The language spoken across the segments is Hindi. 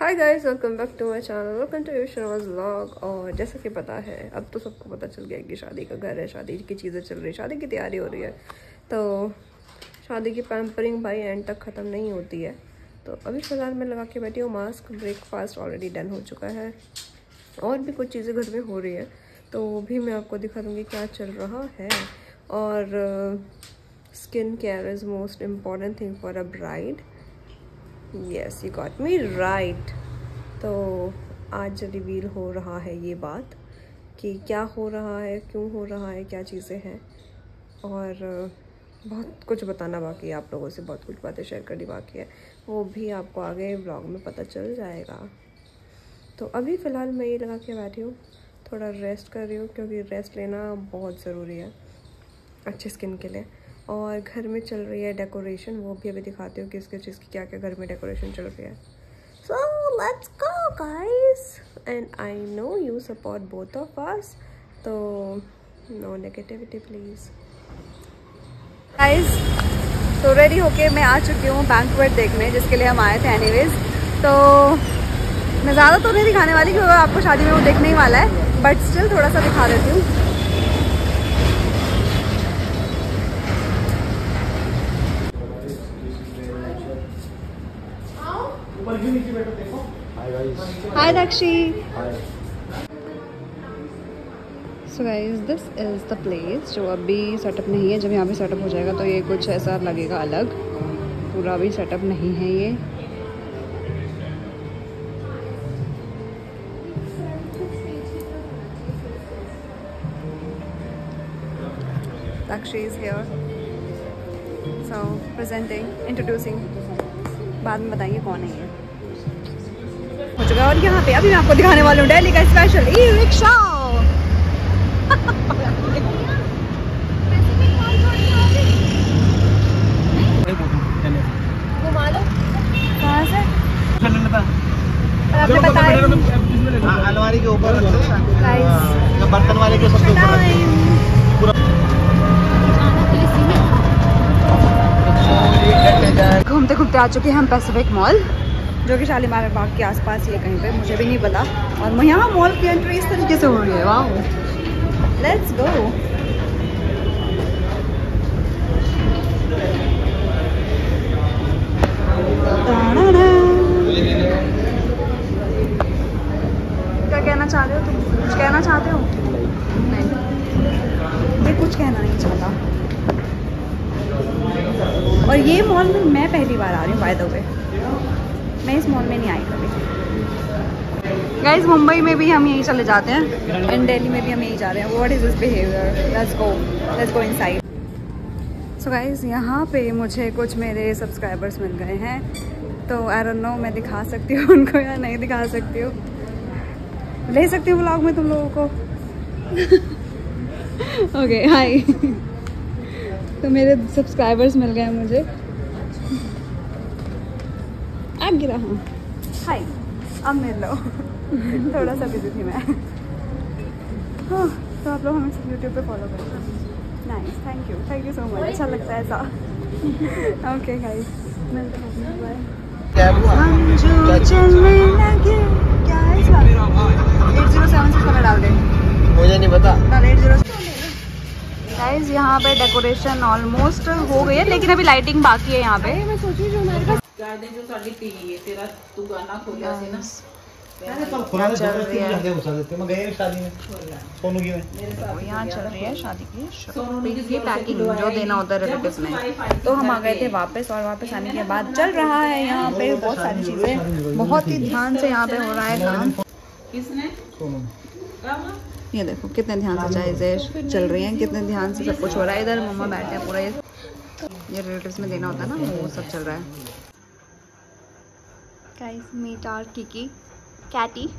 Hi guys, welcome back to my channel, welcome to your Sharma's vlog. और जैसा कि पता है, अब तो सबको पता चल गया कि शादी का घर है, शादी की चीज़ें चल रही है, शादी की तैयारी हो रही है। तो शादी की पैम्परिंग भाई एंड तक ख़त्म नहीं होती है। तो अभी फ़िलहाल मैं लगा के बैठी हूँ मास्क। ब्रेकफास्ट ऑलरेडी डन हो चुका है और भी कुछ चीज़ें घर में हो रही है, तो वो भी मैं आपको दिखा दूँगी क्या चल रहा है। और skin care is most important thing for a bride. Yes, you got me right. तो आज रिवील हो रहा है ये बात कि क्या हो रहा है, क्यों हो रहा है, क्या चीज़ें हैं, और बहुत कुछ बताना बाकी है। आप लोगों से बहुत कुछ बातें शेयर करनी बाकी है, वो भी आपको आगे ब्लॉग में पता चल जाएगा। तो अभी फ़िलहाल मैं ये लगा के बैठी हूँ, थोड़ा रेस्ट कर रही हूँ, क्योंकि रेस्ट लेना बहुत ज़रूरी है अच्छी स्किन के लिए। और घर में चल रही है डेकोरेशन, वो भी अभी दिखाती हूँ किस किस चीज़ की क्या क्या घर में डेकोरेशन चल रही है। So let's go guys, and I know you support both of us, तो नो नेगेटिविटी प्लीज़। गाइस, तो रेडी होके मैं आ चुकी हूँ बैंक्वेट देखने, जिसके लिए हम आए थे एनीवेज। तो मैं ज़्यादा तो नहीं दिखाने वाली क्योंकि आपको शादी में वो देखने ही वाला है, बट स्टिल थोड़ा सा दिखा देती हूँ। Hi Dakshi. So guys, this is the place जो अभी सेटअप नहीं है। जब यहाँ पे सेटअप हो जाएगा तो ये कुछ ऐसा लगेगा अलग, पूरा भी सेटअप नहीं है ये। Dakshi is here, so presenting, introducing, बाद में बताएंगे कौन है ये। हो चुका है। और यहाँ पे अभी मैं आपको दिखाने वाली हूँ दिल्ली का स्पेशल ई रिक्शा। घुमा लो कहाँ से? आपने बताया अलमारी के ऊपर बर्तन वाले के सबसे ऊपर। घूमते घूमते आ चुके हैं हम पैसिफिक मॉल, जो कि शालीमार बाग के आसपास ही है कहीं पे, मुझे भी नहीं पता। और यहाँ मॉल की एंट्री इस तरीके से हो रही है। वाह, लेट्स गो। क्या कहना चाह रहे हो तुम? कुछ कहना चाहते हो? नहीं, मैं कुछ कहना नहीं चाहता। और ये मॉल में मैं पहली बार आ रही हूँ बाय द वे, मैं इस मॉल में नहीं आई कभी। गाइस, मुंबई में भी हम यहीं चले जाते हैं, एंड दिल्ली में भी हम यहीं जा रहे हैं। What is this behaviour? Let's go inside. So guys, यहाँ पे मुझे कुछ मेरे सब्सक्राइबर्स मिल गए हैं, तो आई डोंट नो मैं दिखा सकती हूँ उनको या नहीं दिखा सकती हूँ। ले सकती हूँ व्लॉग में तुम लोगों को। ओके, हाय। तो मेरे सब्सक्राइबर्स मिल गए मुझे। अब गिरा हूँ। हाय, अब मिल लो। थोड़ा सा बिजी थी मैं। हाँ, तो आप लोग हमें यूट्यूब पे फॉलो करें। Nice, thank you so much. अच्छा लगता है ऐसा। ओके गाइस, मिलते हैं, बाय। हम जो चलने लगे, क्या है इसका? 8076 का डाल दे, मुझे नहीं पता। डाल 80। गाइस, यहाँ पे डेकोरेशन ऑलमोस्ट हो गई है, लेकिन अभी लाइटिंग बाकी है यहाँ पे। मैं सोची जो हमारे पास तेरा तू गाना खोला से ना, चल रही है यहाँ चल रही है शादी की पैकिंग जो देना होता है रिलेटिव्स में। तो हम आ गए थे वापस, और वापस आने के बाद चल रहा है यहाँ पे बहुत सारी चीजें, बहुत ही ध्यान से यहाँ पे हो रहा है काम। किसने? ये देखो कितने ध्यान से चीजें चल रही हैं, कितने ध्यान से सब कुछ हो रहा है। इधर मम्मा बैठे हैं, पूरा ये रिलेटिव्स में देना होता है ना, वो सब चल रहा है। Guys, meet our Kiki Katy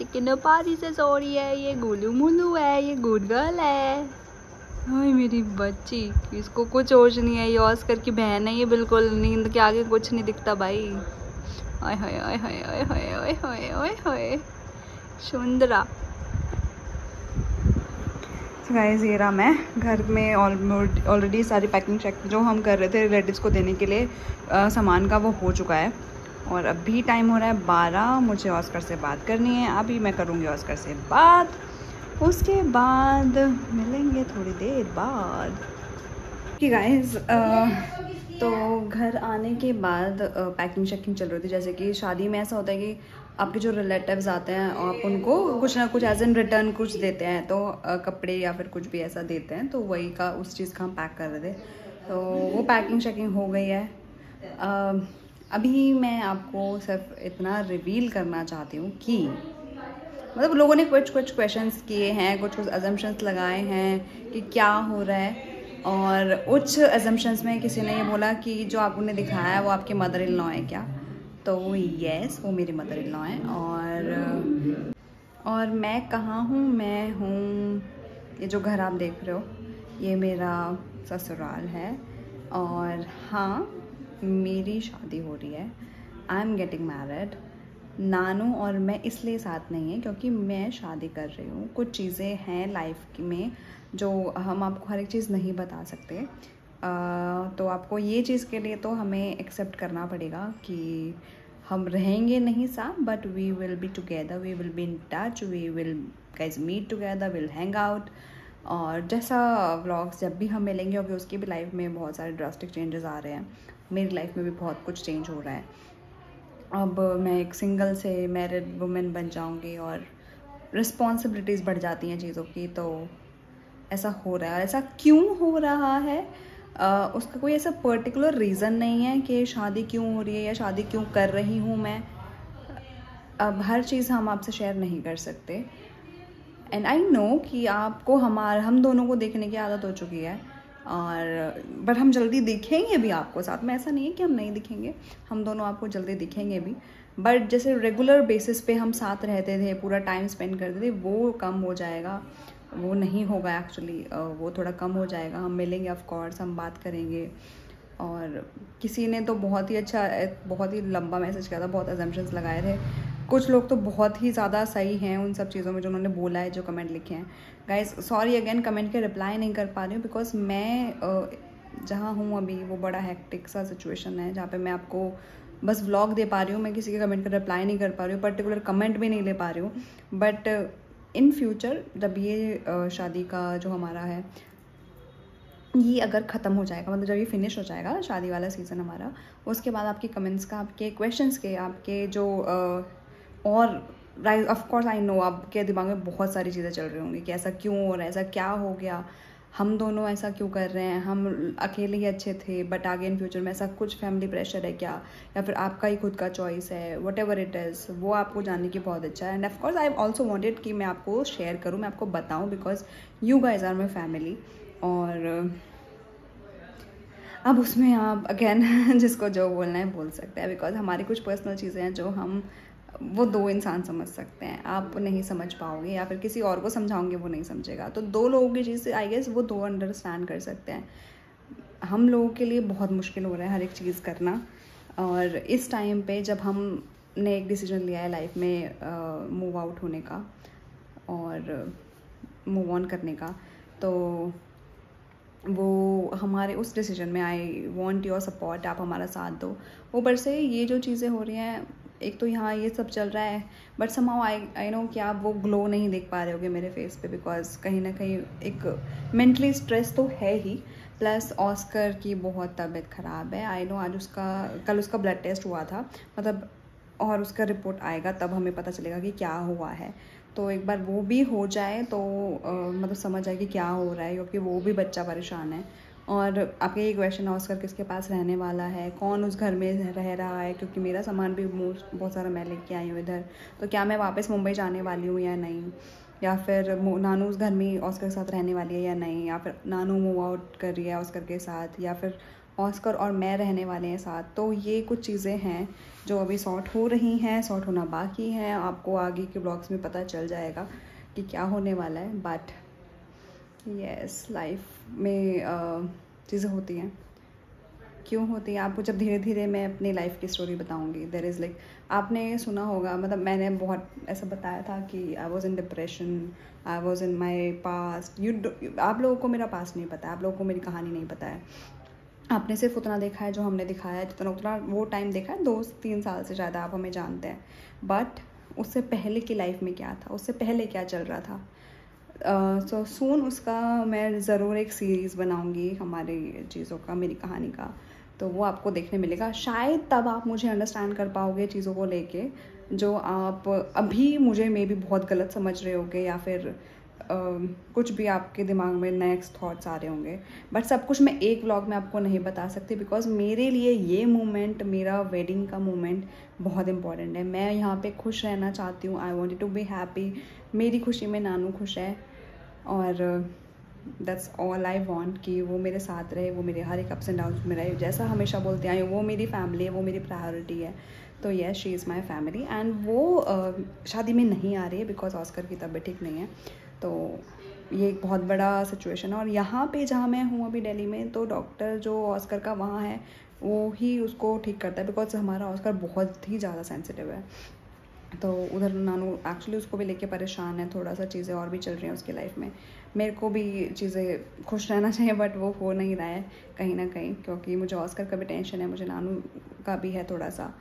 किन्नर पारी से सो रही है। ये गोलू मोलू है, ये गुड गर्ल है। हाय मेरी बच्ची, इसको कुछ होश नहीं है। ये ऑस्कर की बहन है, ये बिल्कुल नींद के आगे कुछ नहीं दिखता भाई। ओए होए ओए होए ओए होए ओए होए ओए होए सुंदरा। गाइस, ये रहा मैं घर में ऑलरेडी सारी पैकिंग चेक जो हम कर रहे थे रिलेटिव्स को देने के लिए सामान का, वो हो चुका है। और अभी टाइम हो रहा है 12। मुझे ऑस्कर से बात करनी है, अभी मैं करूँगी ऑस्कर से बात, उसके बाद मिलेंगे थोड़ी देर बाद। कि गाइस तो घर आने के बाद पैकिंग शैकिंग चल रही थी। जैसे कि शादी में ऐसा होता है कि आपके जो रिलेटिव्स आते हैं आप उनको कुछ ना कुछ एज एन रिटर्न कुछ देते हैं, तो कपड़े या फिर कुछ भी ऐसा देते हैं, तो वही का उस चीज़ का हम पैक कर रहे थे। तो वो पैकिंग शैकिंग हो गई है। अभी मैं आपको सिर्फ इतना रिवील करना चाहती हूँ कि मतलब लोगों ने कुछ क्वेश्चंस किए हैं, कुछ अजम्पशंस लगाए हैं कि क्या हो रहा है, और उच्च अजम्पशंस में किसी ने ये बोला कि जो आपने दिखाया है वो आपके मदर इन लॉ है क्या। तो यस, वो मेरी मदर इन लॉ है। और मैं कहाँ हूँ, मैं हूँ, ये जो घर आप देख रहे हो ये मेरा ससुराल है। और हाँ, मेरी शादी हो रही है, आई एम गेटिंग मैरिड। नानू और मैं इसलिए साथ नहीं है क्योंकि मैं शादी कर रही हूँ। कुछ चीज़ें हैं लाइफ में जो हम आपको हर एक चीज़ नहीं बता सकते, तो आपको ये चीज़ के लिए तो हमें एक्सेप्ट करना पड़ेगा कि हम रहेंगे नहीं साथ, but we will be together, we will be in touch, we will guys meet together, will hang out. और जैसा व्लॉग्स जब भी हम मिलेंगे, क्योंकि उसकी भी लाइफ में बहुत सारे ड्रास्टिक चेंजेस आ रहे हैं, मेरी लाइफ में भी बहुत कुछ चेंज हो रहा है। अब मैं एक सिंगल से मैरिड वुमेन बन जाऊंगी और रिस्पॉन्सिबिलिटीज़ बढ़ जाती हैं चीज़ों की। तो ऐसा हो रहा है, ऐसा क्यों हो रहा है उसका कोई ऐसा पर्टिकुलर रीज़न नहीं है कि शादी क्यों हो रही है या शादी क्यों कर रही हूँ मैं। अब हर चीज़ हम आपसे शेयर नहीं कर सकते, एंड आई नो कि आपको हम दोनों को देखने की आदत हो चुकी है, और बट हम जल्दी दिखेंगे भी आपको साथ में। ऐसा नहीं है कि हम नहीं दिखेंगे, हम दोनों आपको जल्दी दिखेंगे भी। बट जैसे रेगुलर बेसिस पे हम साथ रहते थे, पूरा टाइम स्पेंड करते थे, वो कम हो जाएगा, वो नहीं होगा एक्चुअली, वो थोड़ा कम हो जाएगा। हम मिलेंगे ऑफ कोर्स, हम बात करेंगे। और किसी ने तो बहुत ही अच्छा, बहुत ही लंबा मैसेज किया था, बहुत अजम्पशंस लगाए थे। कुछ लोग तो बहुत ही ज़्यादा सही हैं उन सब चीज़ों में जो उन्होंने बोला है, जो कमेंट लिखे हैं। गाइस सॉरी अगेन, कमेंट के रिप्लाई नहीं कर पा रही हूँ बिकॉज मैं जहाँ हूँ अभी वो बड़ा हेक्टिक सा सिचुएशन है, जहाँ पे मैं आपको बस व्लॉग दे पा रही हूँ, मैं किसी के कमेंट का रिप्लाई नहीं कर पा रही हूँ, पर्टिकुलर कमेंट भी नहीं ले पा रही हूँ। बट इन फ्यूचर जब ये शादी का जो हमारा है ये अगर ख़त्म हो जाएगा, मतलब जब ये फिनिश हो जाएगा शादी वाला सीज़न हमारा, उसके बाद आपके कमेंट्स का, आपके क्वेश्चंस के, आपके जो और right of course I know आपके दिमाग में बहुत सारी चीज़ें चल रही होंगी कि ऐसा क्यों हो रहा है, ऐसा क्या हो गया, हम दोनों ऐसा क्यों कर रहे हैं, हम अकेले ही अच्छे थे बट आगे इन फ्यूचर में ऐसा कुछ फैमिली प्रेशर है क्या, या फिर आपका ही खुद का चॉइस है, वट एवर इट इज़, वो आपको जानने की बहुत अच्छा है। And of course I also wanted कि मैं आपको शेयर करूँ, मैं आपको बताऊँ, because you guys are my family. और अब उसमें आप अगेन जिसको जो बोलना है बोल सकते हैं, बिकॉज हमारी कुछ पर्सनल चीज़ें हैं जो हम वो दो इंसान समझ सकते हैं, आप नहीं समझ पाओगे, या फिर किसी और को समझाओगे वो नहीं समझेगा। तो दो लोगों की चीज़ आई गेस वो दो अंडरस्टैंड कर सकते हैं। हम लोगों के लिए बहुत मुश्किल हो रहा है हर एक चीज़ करना, और इस टाइम पे जब हमने एक डिसीजन लिया है लाइफ में मूव आउट होने का और मूव ऑन करने का, तो वो हमारे उस डिसीजन में आई वॉन्ट योर सपोर्ट, आप हमारा साथ दो। ऊपर से ये जो चीज़ें हो रही हैं, एक तो यहाँ ये सब चल रहा है, बट समहाउ आई नो कि आप वो ग्लो नहीं देख पा रहे होगे मेरे फेस पे, बिकॉज कहीं ना कहीं एक मेंटली स्ट्रेस तो है ही, प्लस ऑस्कर की बहुत तबीयत ख़राब है। आई नो आज कल उसका ब्लड टेस्ट हुआ था, मतलब, और उसका रिपोर्ट आएगा तब हमें पता चलेगा कि क्या हुआ है। तो एक बार वो भी हो जाए तो मतलब समझ आए कि क्या हो रहा है, क्योंकि वो भी बच्चा परेशान है। और आपके ये क्वेश्चन ऑस्कर किसके पास रहने वाला है, कौन उस घर में रह रहा है, क्योंकि मेरा सामान भी बहुत सारा मैं लेके आई हूँ इधर, तो क्या मैं वापस मुंबई जाने वाली हूँ या नहीं, या फिर नानू उस घर में ऑस्कर के साथ रहने वाली है या नहीं, या फिर नानू मूव आउट कर रही है ऑस्कर के साथ, या फिर ऑस्कर और मैं रहने वाले हैं साथ। तो ये कुछ चीज़ें हैं जो अभी सॉर्ट हो रही हैं, सॉर्ट होना बाकी है। आपको आगे के ब्लॉग्स में पता चल जाएगा कि क्या होने वाला है। बट यस, लाइफ में चीज़ें होती हैं। क्यों होती है आपको जब धीरे धीरे मैं अपनी लाइफ की स्टोरी बताऊंगी। देयर इज़ लाइक, आपने सुना होगा, मतलब मैंने बहुत ऐसा बताया था कि I was in depression, I was in my past. आप लोगों को मेरा पास्ट नहीं पता है, आप लोगों को मेरी कहानी नहीं पता है। आपने सिर्फ उतना देखा है जो हमने दिखाया है, जितना उतना वो टाइम देखा है 2-3 साल से ज़्यादा आप हमें जानते हैं, बट उससे पहले की लाइफ में क्या था, उससे पहले क्या चल रहा था। सो सून उसका मैं ज़रूर एक सीरीज़ बनाऊंगी हमारी चीज़ों का, मेरी कहानी का, तो वो आपको देखने मिलेगा। शायद तब आप मुझे अंडरस्टैंड कर पाओगे चीज़ों को लेके, जो आप अभी मुझे मे बी बहुत गलत समझ रहे होगे, या फिर कुछ भी आपके दिमाग में नेक्स्ट थॉट्स आ रहे होंगे। बट सब कुछ मैं एक व्लॉग में आपको नहीं बता सकती, बिकॉज मेरे लिए ये मोमेंट, मेरा वेडिंग का मोमेंट बहुत इंपॉर्टेंट है। मैं यहाँ पे खुश रहना चाहती हूँ, I want to be happy. मेरी खुशी में नानू खुश है, और दैट्स ऑल आई वॉन्ट कि वो मेरे साथ रहे, वो मेरे हर एक अप्स एंड डाउन्स में रहे। जैसा हमेशा बोलते आई, वो मेरी फैमिली है, वो मेरी प्रायोरिटी है। तो yes, she is my family. And वो शादी में नहीं आ रही है बिकॉज ऑस्कर की तबीयत ठीक नहीं है, तो ये एक बहुत बड़ा सिचुएशन है। और यहाँ पे जहाँ मैं हूँ अभी दिल्ली में, तो डॉक्टर जो ऑस्कर का वहाँ है वो ही उसको ठीक करता है, बिकॉज हमारा ऑस्कर बहुत ही ज़्यादा सेंसिटिव है। तो उधर नानू एक्चुअली उसको भी लेके परेशान है, थोड़ा सा चीज़ें और भी चल रही हैं उसकी लाइफ में। मेरे को भी चीज़ें खुश रहना चाहिए, बट वो हो नहीं रहा है कहीं ना कहीं, क्योंकि मुझे ऑस्कर का भी टेंशन है, मुझे नानू का भी है थोड़ा सा।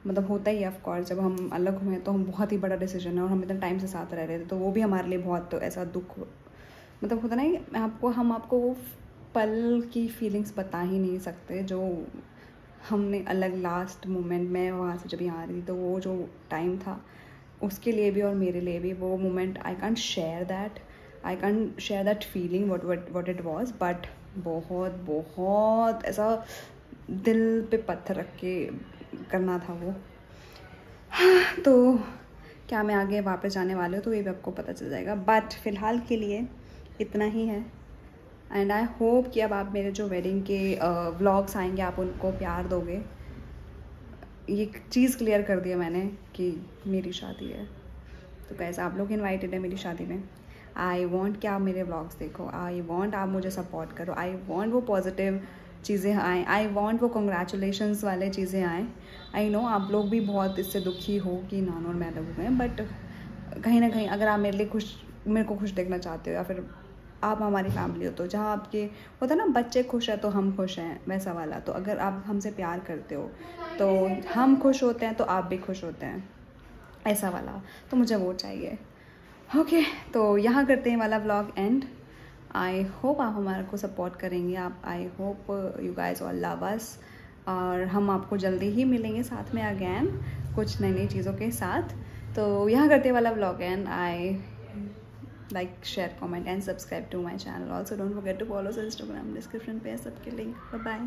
मतलब होता ही है ऑफकोर्स, जब हम अलग हुए तो हम बहुत ही बड़ा डिसीजन है, और हम इतना टाइम से साथ रह रहे थे, तो वो भी हमारे लिए बहुत ऐसा दुख, मतलब होता नहीं हम आपको वो पल की फीलिंग्स बता ही नहीं सकते जो हमने अलग लास्ट मोमेंट में वहाँ से जब यहाँ आ रही थी, तो वो जो टाइम था उसके लिए भी और मेरे लिए भी वो moment, I can't share that feeling what it was. But बहुत बहुत ऐसा दिल पे पत्थर रख के करना था वो। तो क्या मैं आगे वापस जाने वाली हूँ तो ये भी आपको पता चल जाएगा, बट फ़िलहाल के लिए इतना ही है। एंड आई होप कि अब आप मेरे जो वेडिंग के व्लॉग्स आएंगे आप उनको प्यार दोगे। ये चीज़ क्लियर कर दिया मैंने कि मेरी शादी है, तो कैसे आप लोग इनवाइटेड है मेरी शादी में। आई वॉन्ट कि आप मेरे व्लॉग्स देखो, आई वॉन्ट आप मुझे सपोर्ट करो, आई वॉन्ट वो पॉजिटिव चीज़ें आएँ, आई वॉन्ट वो कंग्रेचुलेशंस वाले चीज़ें आएँ। आई नो आप लोग भी बहुत इससे दुखी हो कि नानू और मैं अलग हो गए, बट कहीं ना कहीं अगर आप मेरे को खुश देखना चाहते हो, या फिर आप हमारी फैमिली हो, तो जहाँ आपके होता है ना बच्चे खुश हैं तो हम खुश हैं, वैसा वाला। तो अगर आप हमसे प्यार करते हो तो हम खुश होते हैं तो आप भी खुश होते हैं, ऐसा वाला। तो मुझे वो चाहिए। ओके, तो यहाँ करते हैं वाला व्लॉग एंड। आई होप आप हमारे को सपोर्ट करेंगे, I hope you guys all love us, और हम आपको जल्दी ही मिलेंगे साथ में अगैन कुछ नई नई चीज़ों के साथ। तो यहाँ करते हैं वाला vlog and I like, share, comment and subscribe to my channel. Also don't forget to follow us on Instagram, description पे है सबके link. Bye bye.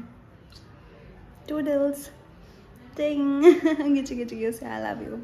Toodles. Ding. Gichi gichi, I love you.